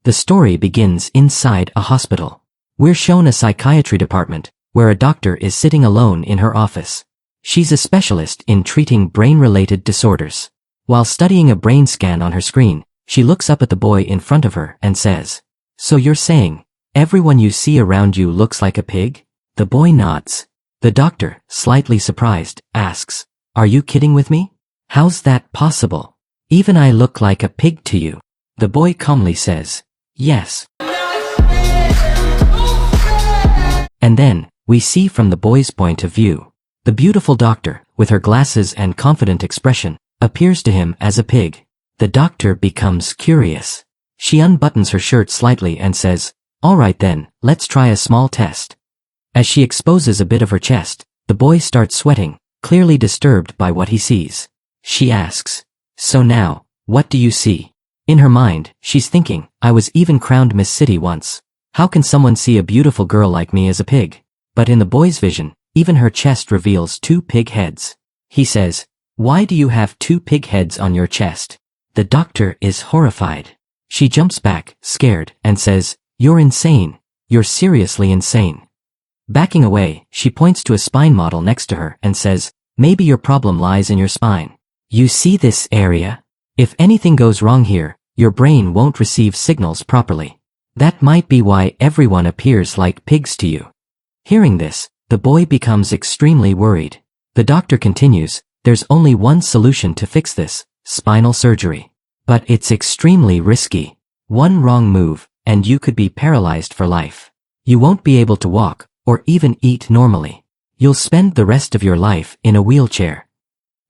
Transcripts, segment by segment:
The story begins inside a hospital. We're shown a psychiatry department, where a doctor is sitting alone in her office. She's a specialist in treating brain-related disorders. While studying a brain scan on her screen, she looks up at the boy in front of her and says, "So you're saying, everyone you see around you looks like a pig?" The boy nods. The doctor, slightly surprised, asks, "Are you kidding with me? How's that possible? Even I look like a pig to you." The boy calmly says, "Yes." And then, we see from the boy's point of view. The beautiful doctor, with her glasses and confident expression, appears to him as a pig. The doctor becomes curious. She unbuttons her shirt slightly and says, "All right then, let's try a small test." As she exposes a bit of her chest, the boy starts sweating, clearly disturbed by what he sees. She asks, "So now, what do you see?" In her mind, she's thinking, "I was even crowned Miss City once. How can someone see a beautiful girl like me as a pig?" But in the boy's vision, even her chest reveals 2 pig heads. He says, "Why do you have 2 pig heads on your chest?" The doctor is horrified. She jumps back, scared, and says, "You're insane. You're seriously insane." Backing away, she points to a spine model next to her and says, "Maybe your problem lies in your spine. You see this area? If anything goes wrong here, your brain won't receive signals properly. That might be why everyone appears like pigs to you." Hearing this, the boy becomes extremely worried. The doctor continues, "There's only one solution to fix this, spinal surgery. But it's extremely risky. One wrong move, and you could be paralyzed for life. You won't be able to walk, or even eat normally. You'll spend the rest of your life in a wheelchair."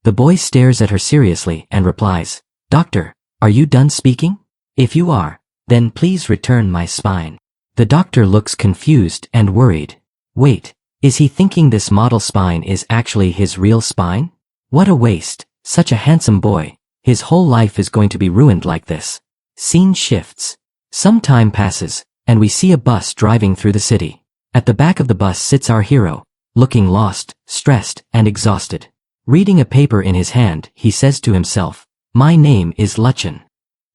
The boy stares at her seriously and replies, "Doctor, are you done speaking? If you are, then please return my spine." The doctor looks confused and worried. Wait, is he thinking this model spine is actually his real spine? What a waste, such a handsome boy. His whole life is going to be ruined like this. Scene shifts. Some time passes, and we see a bus driving through the city. At the back of the bus sits our hero, looking lost, stressed, and exhausted. Reading a paper in his hand, he says to himself, "My name is Luchin."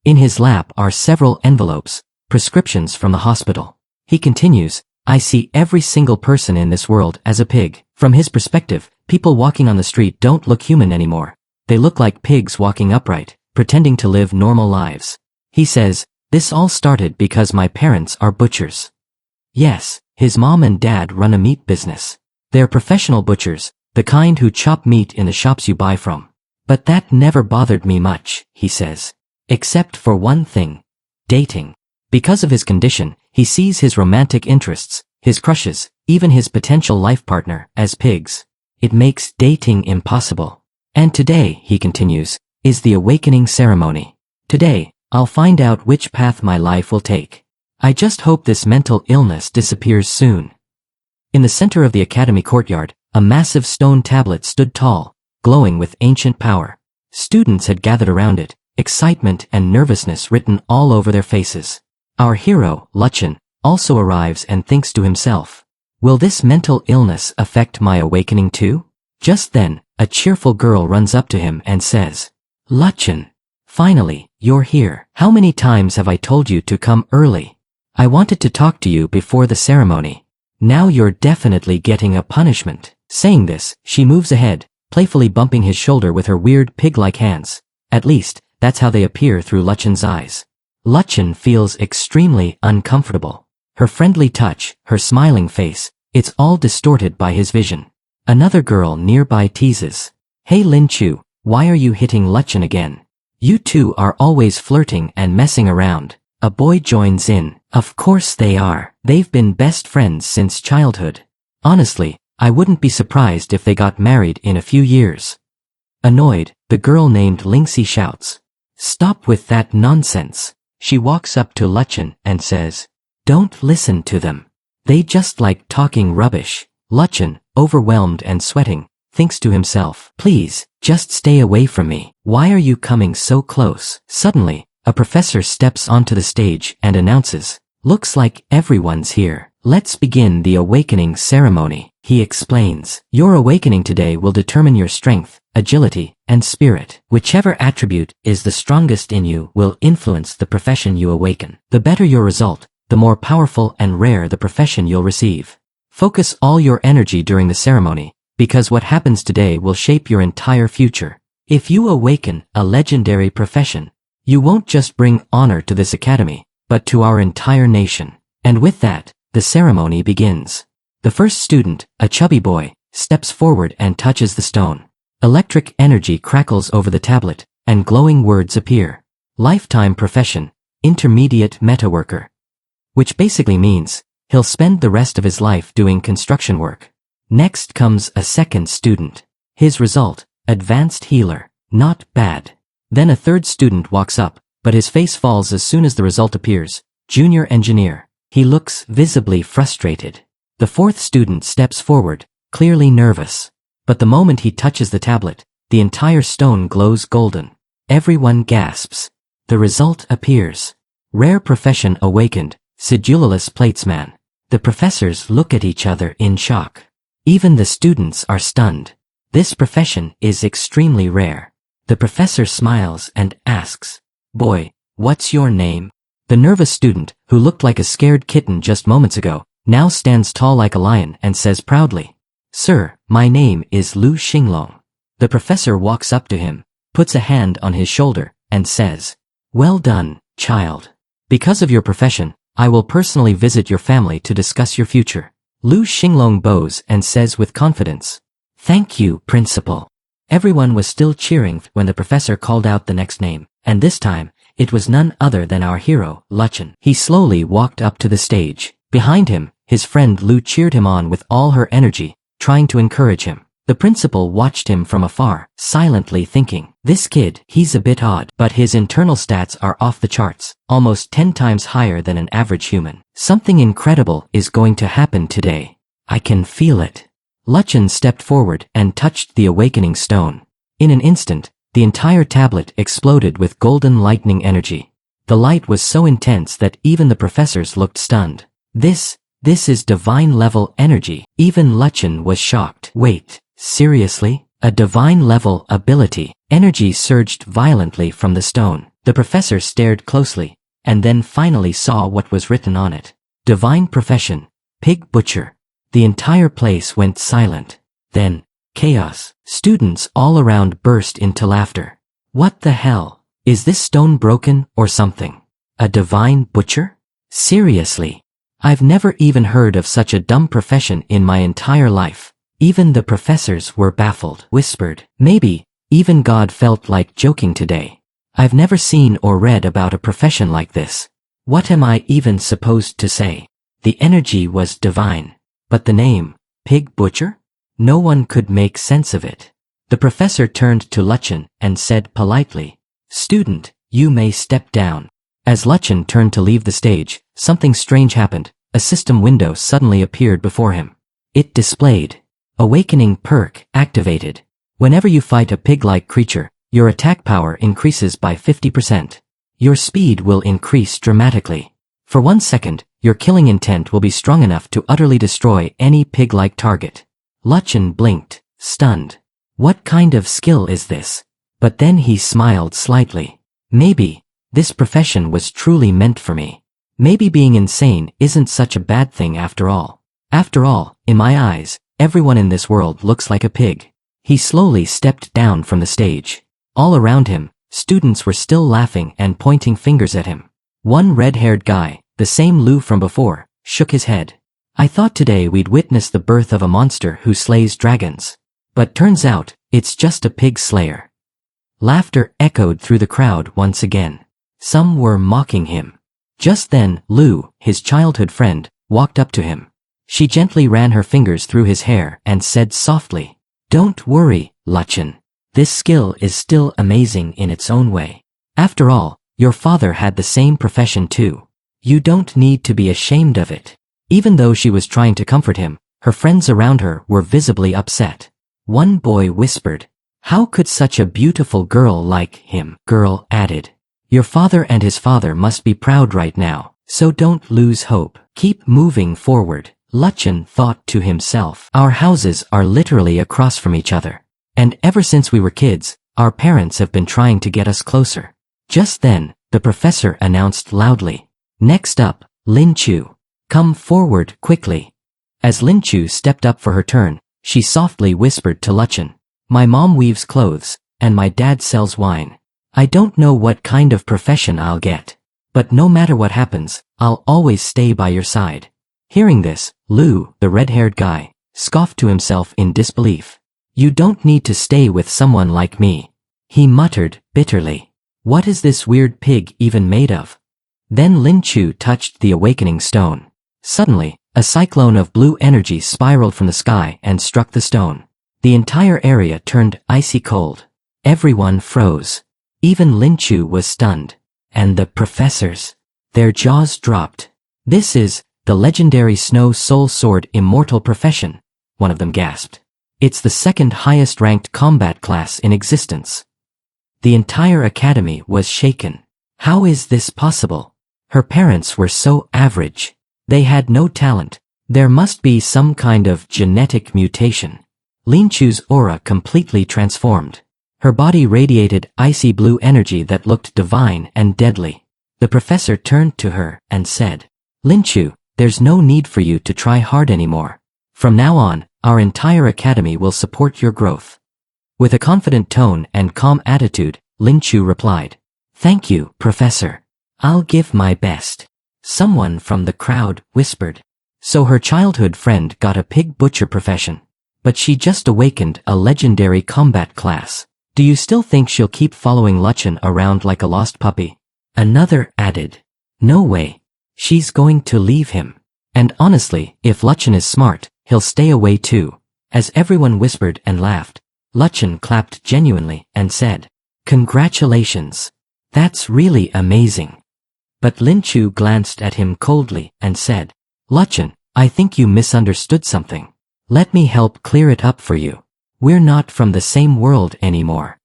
In his lap are several envelopes, prescriptions from the hospital. He continues, "I see every single person in this world as a pig." From his perspective, people walking on the street don't look human anymore. They look like pigs walking upright, pretending to live normal lives. He says, "This all started because my parents are butchers." Yes, his mom and dad run a meat business. They're professional butchers, the kind who chop meat in the shops you buy from. But that never bothered me much, he says. Except for one thing. Dating. Because of his condition, he sees his romantic interests, his crushes, even his potential life partner, as pigs. It makes dating impossible. And today, he continues, is the awakening ceremony. Today, I'll find out which path my life will take. I just hope this mental illness disappears soon. In the center of the academy courtyard, a massive stone tablet stood tall, glowing with ancient power. Students had gathered around it, excitement and nervousness written all over their faces. Our hero, Luchin, also arrives and thinks to himself, will this mental illness affect my awakening too? Just then, a cheerful girl runs up to him and says, Luchin, finally, you're here. How many times have I told you to come early? I wanted to talk to you before the ceremony. Now you're definitely getting a punishment. Saying this, she moves ahead, playfully bumping his shoulder with her weird pig-like hands. At least, that's how they appear through Luchin's eyes. Luchin feels extremely uncomfortable. Her friendly touch, her smiling face, it's all distorted by his vision. Another girl nearby teases, Hey Lin Chu, why are you hitting Luchin again? You two are always flirting and messing around. A boy joins in. Of course they are. They've been best friends since childhood. Honestly, I wouldn't be surprised if they got married in a few years. Annoyed, the girl named Lingxi shouts, Stop with that nonsense. She walks up to Luchin and says, Don't listen to them. They just like talking rubbish. Luchin, overwhelmed and sweating, thinks to himself, Please, just stay away from me. Why are you coming so close? Suddenly, a professor steps onto the stage and announces, Looks like everyone's here. Let's begin the awakening ceremony, he explains. Your awakening today will determine your strength, agility, and spirit. Whichever attribute is the strongest in you will influence the profession you awaken. The better your result, the more powerful and rare the profession you'll receive. Focus all your energy during the ceremony, because what happens today will shape your entire future. If you awaken a legendary profession, you won't just bring honor to this academy, but to our entire nation. And with that, the ceremony begins. The first student, a chubby boy, steps forward and touches the stone. Electric energy crackles over the tablet, and glowing words appear. Lifetime profession, intermediate metaworker. Which basically means, he'll spend the rest of his life doing construction work. Next comes a second student. His result, advanced healer. Not bad. Then a third student walks up, but his face falls as soon as the result appears. Junior engineer. He looks visibly frustrated. The fourth student steps forward, clearly nervous. But the moment he touches the tablet, the entire stone glows golden. Everyone gasps. The result appears. Rare profession awakened, sedulous platesman. The professors look at each other in shock. Even the students are stunned. This profession is extremely rare. The professor smiles and asks, "Boy, what's your name?" The nervous student, who looked like a scared kitten just moments ago, now stands tall like a lion and says proudly, "Sir, my name is Lu Xinglong." The professor walks up to him, puts a hand on his shoulder, and says, "Well done, child. Because of your profession, I will personally visit your family to discuss your future." Lu Xinglong bows and says with confidence, "Thank you, principal." Everyone was still cheering when the professor called out the next name, and this time, it was none other than our hero, Luchen. He slowly walked up to the stage. Behind him, his friend Lu cheered him on with all her energy, trying to encourage him. The principal watched him from afar, silently thinking, "This kid, he's a bit odd, but his internal stats are off the charts, almost 10 times higher than an average human. Something incredible is going to happen today. I can feel it." Luchen stepped forward and touched the awakening stone. In an instant, the entire tablet exploded with golden lightning energy. The light was so intense that even the professors looked stunned. This is divine-level energy. Even Luchen was shocked. Wait, seriously? A divine-level ability? Energy surged violently from the stone. The professor stared closely, and then finally saw what was written on it. Divine profession, pig butcher. The entire place went silent. Then, chaos. Students all around burst into laughter. What the hell? Is this stone broken or something? A divine butcher? Seriously? I've never even heard of such a dumb profession in my entire life. Even the professors were baffled. Whispered, "Maybe, even God felt like joking today. I've never seen or read about a profession like this. What am I even supposed to say?" The energy was divine. But the name, Pig Butcher? No one could make sense of it. The professor turned to Luchen and said politely, "Student, you may step down." As Luchen turned to leave the stage, something strange happened. A system window suddenly appeared before him. It displayed, "Awakening perk activated. Whenever you fight a pig-like creature, your attack power increases by 50%. Your speed will increase dramatically. For 1 second, your killing intent will be strong enough to utterly destroy any pig-like target." Luchen blinked, stunned. What kind of skill is this? But then he smiled slightly. Maybe this profession was truly meant for me. Maybe being insane isn't such a bad thing after all. After all, in my eyes, everyone in this world looks like a pig. He slowly stepped down from the stage. All around him, students were still laughing and pointing fingers at him. One red-haired guy, the same Lu from before, shook his head. "I thought today we'd witness the birth of a monster who slays dragons. But turns out, it's just a pig slayer." Laughter echoed through the crowd once again. Some were mocking him. Just then, Lu, his childhood friend, walked up to him. She gently ran her fingers through his hair and said softly, "Don't worry, Luchen. This skill is still amazing in its own way. After all, your father had the same profession too. You don't need to be ashamed of it." Even though she was trying to comfort him, her friends around her were visibly upset. One boy whispered, "How could such a beautiful girl like him?" Girl added, "Your father and his father must be proud right now." So don't lose hope. Keep moving forward. Luchan thought to himself. Our houses are literally across from each other. And ever since we were kids, our parents have been trying to get us closer. Just then, the professor announced loudly. Next up, Lin Chu. Come forward quickly. As Lin Chu stepped up for her turn, she softly whispered to Luchan. My mom weaves clothes, and my dad sells wine. I don't know what kind of profession I'll get. But no matter what happens, I'll always stay by your side. Hearing this, Lu, the red-haired guy, scoffed to himself in disbelief. You don't need to stay with someone like me. He muttered bitterly. What is this weird pig even made of? Then Lin Chu touched the awakening stone. Suddenly, a cyclone of blue energy spiraled from the sky and struck the stone. The entire area turned icy cold. Everyone froze. Even Lin Chu was stunned. And the professors. Their jaws dropped. This is the legendary Snow Soul Sword immortal profession, one of them gasped. It's the second highest ranked combat class in existence. The entire academy was shaken. How is this possible? Her parents were so average. They had no talent. There must be some kind of genetic mutation. Lin Chu's aura completely transformed. Her body radiated icy blue energy that looked divine and deadly. The professor turned to her and said, Lin Chu, there's no need for you to try hard anymore. From now on, our entire academy will support your growth. With a confident tone and calm attitude, Lin Chu replied, Thank you, Professor. I'll give my best. Someone from the crowd whispered. So her childhood friend got a pig butcher profession. But she just awakened a legendary combat class. Do you still think she'll keep following Luchan around like a lost puppy? Another added. No way. She's going to leave him. And honestly, if Luchan is smart, he'll stay away too. As everyone whispered and laughed, Luchan clapped genuinely and said, Congratulations. That's really amazing. But Lin Chu glanced at him coldly and said, Luchan, I think you misunderstood something. Let me help clear it up for you. We're not from the same world anymore.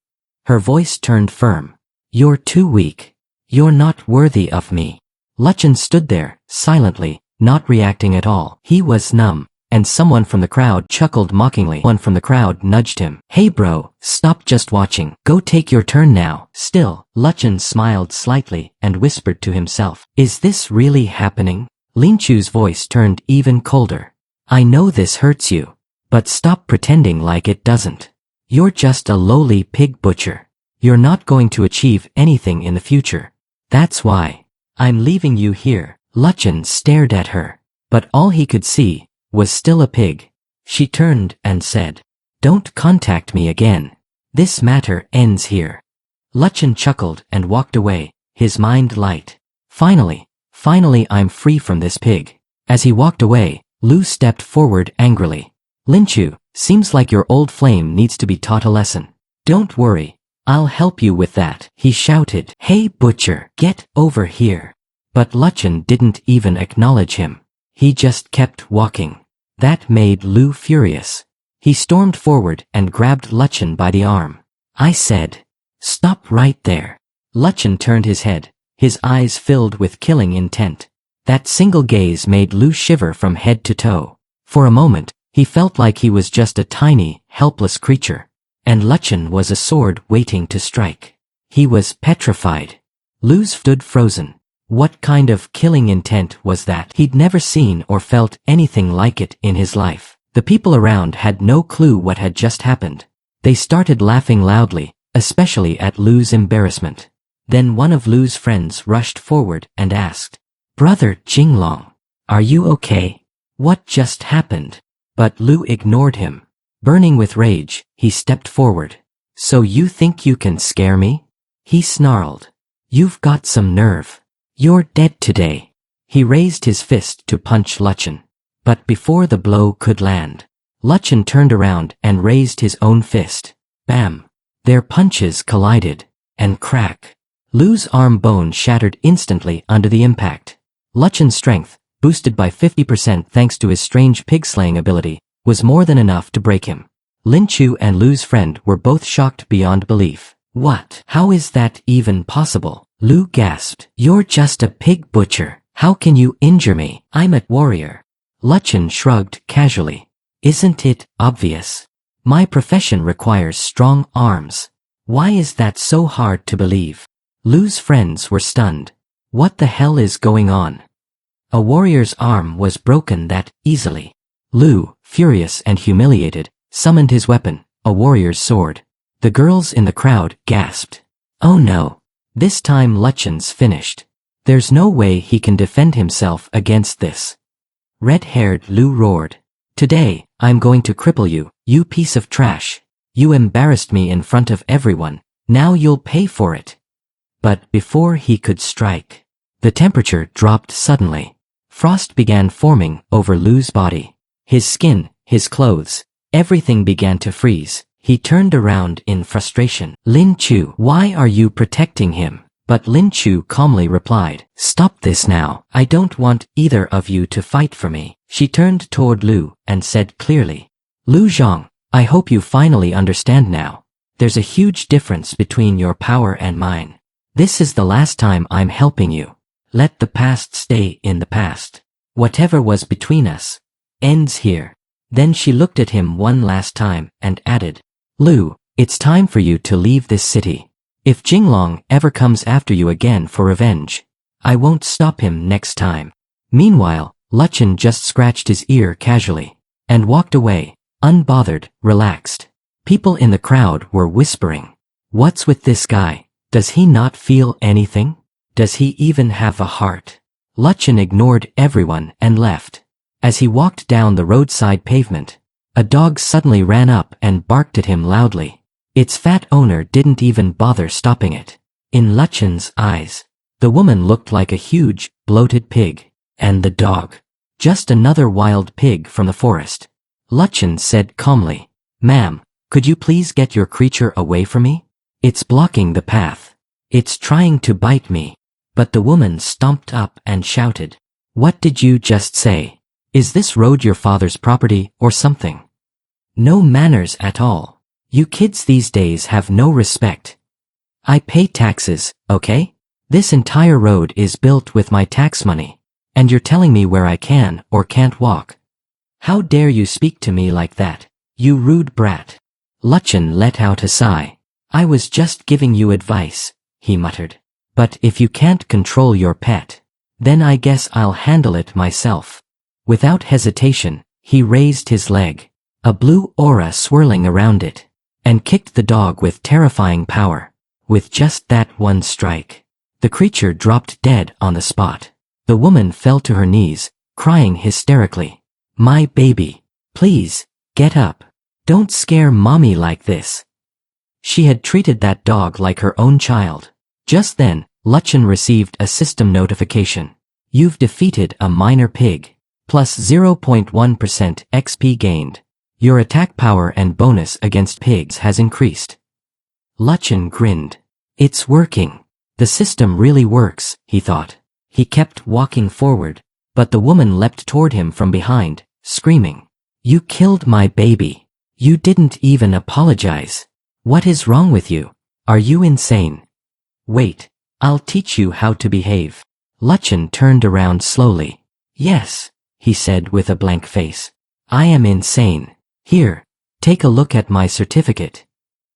Her voice turned firm. You're too weak. You're not worthy of me. Luchan stood there, silently, not reacting at all. He was numb, and someone from the crowd chuckled mockingly. One from the crowd nudged him. Hey bro, stop just watching. Go take your turn now. Still, Luchan smiled slightly and whispered to himself. Is this really happening? Lin Chu's voice turned even colder. I know this hurts you. But stop pretending like it doesn't. You're just a lowly pig butcher. You're not going to achieve anything in the future. That's why. I'm leaving you here. Luchan stared at her. But all he could see was still a pig. She turned and said, Don't contact me again. This matter ends here. Luchan chuckled and walked away, his mind light. Finally I'm free from this pig. As he walked away, Lu stepped forward angrily. Lin Chu, seems like your old flame needs to be taught a lesson. Don't worry, I'll help you with that, he shouted. Hey butcher, get over here. But Luchan didn't even acknowledge him. He just kept walking. That made Lu furious. He stormed forward and grabbed Luchan by the arm. I said, stop right there. Luchan turned his head, his eyes filled with killing intent. That single gaze made Lu shiver from head to toe. For a moment, he felt like he was just a tiny, helpless creature. And Luchan was a sword waiting to strike. He was petrified. Lu stood frozen. What kind of killing intent was that? He'd never seen or felt anything like it in his life. The people around had no clue what had just happened. They started laughing loudly, especially at Lu's embarrassment. Then one of Lu's friends rushed forward and asked, Brother Jinglong, are you okay? What just happened? But Lu ignored him. Burning with rage, he stepped forward. So you think you can scare me? He snarled. You've got some nerve. You're dead today. He raised his fist to punch Luchan. But before the blow could land, Luchan turned around and raised his own fist. Bam! Their punches collided. And crack! Lu's arm bone shattered instantly under the impact. Luchan's strength, boosted by 50% thanks to his strange pig-slaying ability, was more than enough to break him. Lin Chu and Lu's friend were both shocked beyond belief. What? How is that even possible? Lu gasped. You're just a pig butcher. How can you injure me? I'm a warrior. Luchan shrugged casually. Isn't it obvious? My profession requires strong arms. Why is that so hard to believe? Lu's friends were stunned. What the hell is going on? A warrior's arm was broken that easily. Lu, furious and humiliated, summoned his weapon, a warrior's sword. The girls in the crowd gasped. Oh no. This time Luchan's finished. There's no way he can defend himself against this. Red-haired Lu roared. Today, I'm going to cripple you, you piece of trash. You embarrassed me in front of everyone. Now you'll pay for it. But before he could strike, the temperature dropped suddenly. Frost began forming over Lu's body. His skin, his clothes, everything began to freeze. He turned around in frustration. Lin Chu, why are you protecting him? But Lin Chu calmly replied, stop this now. I don't want either of you to fight for me. She turned toward Lu and said clearly, Lu Zhang, I hope you finally understand now. There's a huge difference between your power and mine. This is the last time I'm helping you. Let the past stay in the past. Whatever was between us ends here. Then she looked at him one last time and added, Lu, it's time for you to leave this city. If Jinglong ever comes after you again for revenge, I won't stop him next time. Meanwhile, Luchan just scratched his ear casually and walked away, unbothered, relaxed. People in the crowd were whispering, what's with this guy? Does he not feel anything? Does he even have a heart? Luchan ignored everyone and left. As he walked down the roadside pavement, a dog suddenly ran up and barked at him loudly. Its fat owner didn't even bother stopping it. In Luchan's eyes, the woman looked like a huge, bloated pig, and the dog, just another wild pig from the forest. Luchan said calmly, Ma'am, could you please get your creature away from me? It's blocking the path. It's trying to bite me. But the woman stomped up and shouted, What did you just say? Is this road your father's property or something? No manners at all. You kids these days have no respect. I pay taxes, okay? This entire road is built with my tax money, and you're telling me where I can or can't walk. How dare you speak to me like that, you rude brat? Luchan let out a sigh. I was just giving you advice, he muttered. But if you can't control your pet, then I guess I'll handle it myself. Without hesitation, he raised his leg, a blue aura swirling around it, and kicked the dog with terrifying power. With just that one strike, the creature dropped dead on the spot. The woman fell to her knees, crying hysterically. My baby, please, get up. Don't scare mommy like this. She had treated that dog like her own child. Just then, Luchan received a system notification. You've defeated a minor pig. Plus 0.1% XP gained. Your attack power and bonus against pigs has increased. Luchan grinned. It's working. The system really works, he thought. He kept walking forward, but the woman leapt toward him from behind, screaming, You killed my baby. You didn't even apologize. What is wrong with you? Are you insane? Wait, I'll teach you how to behave. Luchan turned around slowly. Yes, he said with a blank face. I am insane. Here, take a look at my certificate.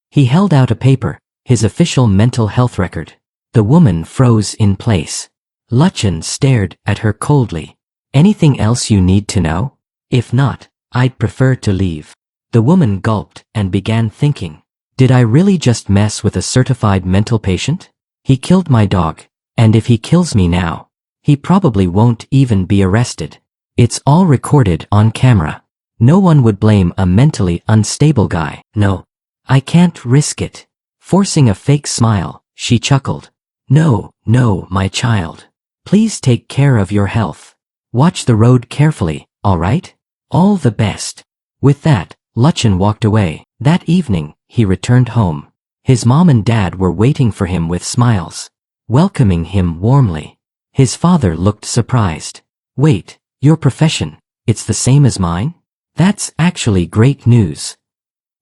He held out a paper, his official mental health record. The woman froze in place. Luchan stared at her coldly. Anything else you need to know? If not, I'd prefer to leave. The woman gulped and began thinking. Did I really just mess with a certified mental patient? He killed my dog, and if he kills me now, he probably won't even be arrested. It's all recorded on camera. No one would blame a mentally unstable guy. No, I can't risk it. Forcing a fake smile, she chuckled. No, my child. Please take care of your health. Watch the road carefully, all right? All the best. With that, Luchan walked away. That evening, he returned home. His mom and dad were waiting for him with smiles, welcoming him warmly. His father looked surprised. Wait, your profession, it's the same as mine? That's actually great news.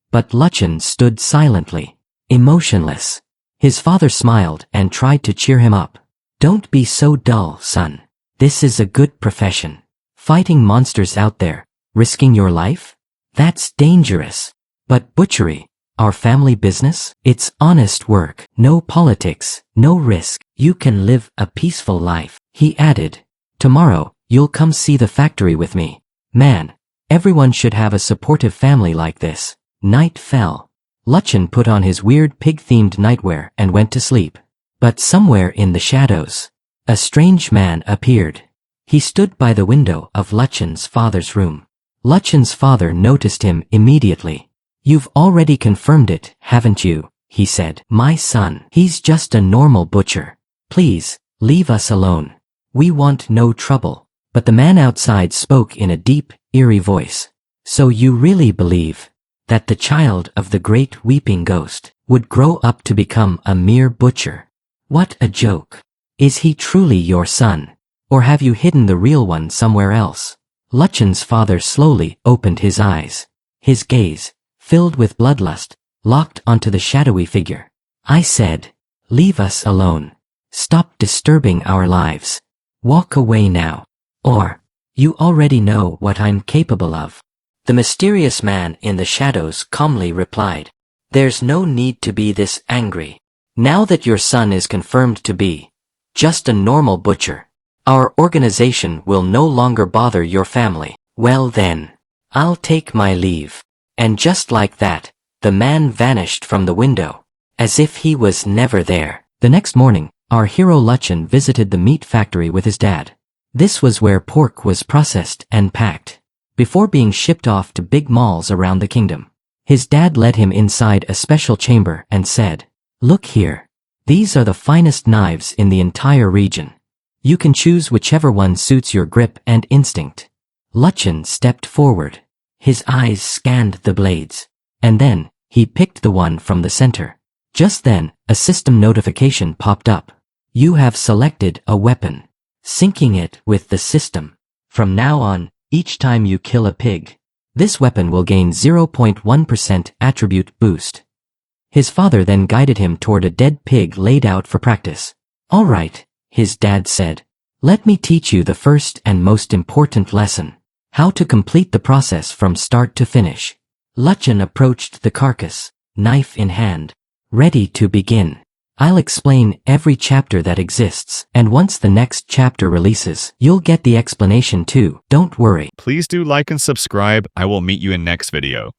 But Luchan stood silently, emotionless. His father smiled and tried to cheer him up. Don't be so dull, son. This is a good profession. Fighting monsters out there, risking your life? That's dangerous. But butchery, our family business? It's honest work. No politics, no risk. You can live a peaceful life. He added, tomorrow, you'll come see the factory with me. Man, everyone should have a supportive family like this. Night fell. Luchan put on his weird pig-themed nightwear and went to sleep. But somewhere in the shadows, a strange man appeared. He stood by the window of Luchan's father's room. Luchan's father noticed him immediately. You've already confirmed it, haven't you? He said. My son, he's just a normal butcher. Please, leave us alone. We want no trouble. But the man outside spoke in a deep, eerie voice. So you really believe that the child of the great weeping ghost would grow up to become a mere butcher? What a joke. Is he truly your son? Or have you hidden the real one somewhere else? Luchan's father slowly opened his eyes. His gaze, filled with bloodlust, locked onto the shadowy figure. I said, leave us alone. Stop disturbing our lives. Walk away now. Or, you already know what I'm capable of. The mysterious man in the shadows calmly replied, there's no need to be this angry. Now that your son is confirmed to be just a normal butcher, our organization will no longer bother your family. Well then, I'll take my leave. And just like that, the man vanished from the window, as if he was never there. The next morning, our hero Luchan visited the meat factory with his dad. This was where pork was processed and packed before being shipped off to big malls around the kingdom. His dad led him inside a special chamber and said, look here. These are the finest knives in the entire region. You can choose whichever one suits your grip and instinct. Luchan stepped forward. His eyes scanned the blades. And then, he picked the one from the center. Just then, a system notification popped up. You have selected a weapon. Syncing it with the system. From now on, each time you kill a pig, this weapon will gain 0.1% attribute boost. His father then guided him toward a dead pig laid out for practice. All right, his dad said. Let me teach you the first and most important lesson. How to complete the process from start to finish. Luchan approached the carcass, knife in hand, ready to begin. I'll explain every chapter that exists, and once the next chapter releases, you'll get the explanation too. Don't worry. Please do like and subscribe. I will meet you in next video.